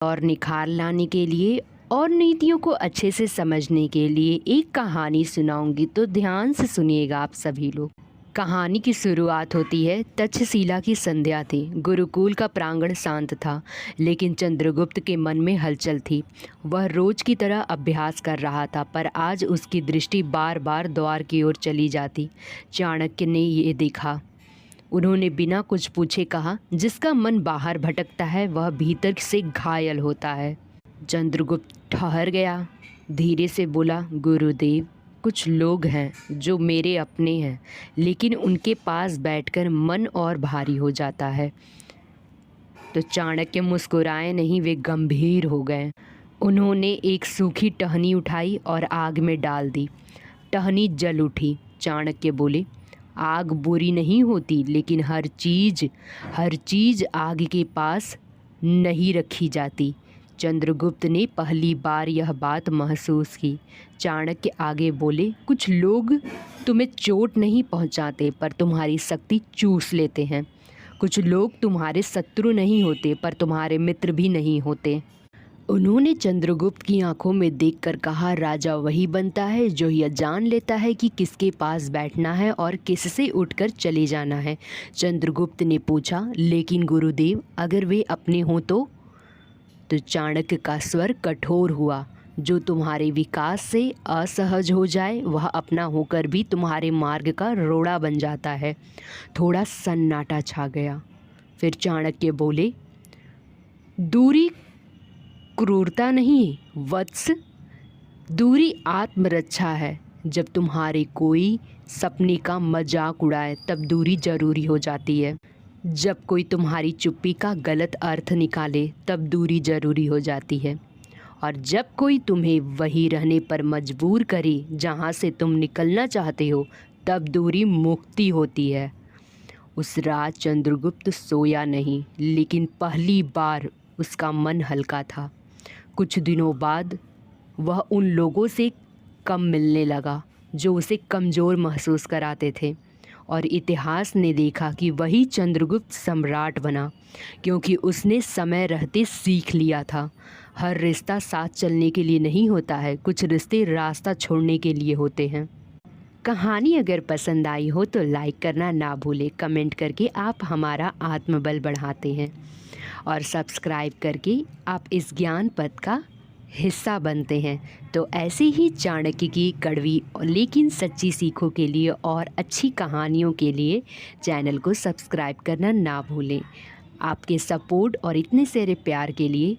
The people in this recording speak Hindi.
और निखार लाने के लिए और नीतियों को अच्छे से समझने के लिए एक कहानी सुनाऊंगी, तो ध्यान से सुनिएगा आप सभी लोग। कहानी की शुरुआत होती है। तक्षशिला की संध्या थी। गुरुकुल का प्रांगण शांत था, लेकिन चंद्रगुप्त के मन में हलचल थी। वह रोज की तरह अभ्यास कर रहा था, पर आज उसकी दृष्टि बार बार द्वार की ओर चली जाती। चाणक्य ने ये देखा। उन्होंने बिना कुछ पूछे कहा, जिसका मन बाहर भटकता है वह भीतर से घायल होता है। चंद्रगुप्त ठहर गया, धीरे से बोला, गुरुदेव, कुछ लोग हैं जो मेरे अपने हैं, लेकिन उनके पास बैठकर मन और भारी हो जाता है। तो चाणक्य मुस्कुराए नहीं, वे गंभीर हो गए। उन्होंने एक सूखी टहनी उठाई और आग में डाल दी। टहनी जल उठी। चाणक्य बोले, आग बुरी नहीं होती, लेकिन हर चीज़ आग के पास नहीं रखी जाती। चंद्रगुप्त ने पहली बार यह बात महसूस की। चाणक्य आगे बोले, कुछ लोग तुम्हें चोट नहीं पहुंचाते, पर तुम्हारी शक्ति चूस लेते हैं। कुछ लोग तुम्हारे शत्रु नहीं होते, पर तुम्हारे मित्र भी नहीं होते। उन्होंने चंद्रगुप्त की आंखों में देखकर कहा, राजा वही बनता है जो यह जान लेता है कि किसके पास बैठना है और किससे उठकर चले जाना है। चंद्रगुप्त ने पूछा, लेकिन गुरुदेव, अगर वे अपने हों तो चाणक्य का स्वर कठोर हुआ। जो तुम्हारे विकास से असहज हो जाए वह अपना होकर भी तुम्हारे मार्ग का रोड़ा बन जाता है। थोड़ा सन्नाटा छा गया। फिर चाणक्य बोले, दूरी क्रूरता नहीं वत्स, दूरी आत्मरक्षा है। जब तुम्हारे कोई सपने का मजाक उड़ाए तब दूरी जरूरी हो जाती है। जब कोई तुम्हारी चुप्पी का गलत अर्थ निकाले तब दूरी जरूरी हो जाती है। और जब कोई तुम्हें वहीं रहने पर मजबूर करे जहाँ से तुम निकलना चाहते हो, तब दूरी मुक्ति होती है। उस रात चंद्रगुप्त सोया नहीं, लेकिन पहली बार उसका मन हल्का था। कुछ दिनों बाद वह उन लोगों से कम मिलने लगा जो उसे कमज़ोर महसूस कराते थे, और इतिहास ने देखा कि वही चंद्रगुप्त सम्राट बना, क्योंकि उसने समय रहते सीख लिया था। हर रिश्ता साथ चलने के लिए नहीं होता है, कुछ रिश्ते रास्ता छोड़ने के लिए होते हैं। कहानी अगर पसंद आई हो तो लाइक करना ना भूलें। कमेंट करके आप हमारा आत्मबल बढ़ाते हैं, और सब्सक्राइब करके आप इस ज्ञान पथ का हिस्सा बनते हैं। तो ऐसे ही चाणक्य की कड़वी लेकिन सच्ची सीखों के लिए और अच्छी कहानियों के लिए चैनल को सब्सक्राइब करना ना भूलें। आपके सपोर्ट और इतने सारे प्यार के लिए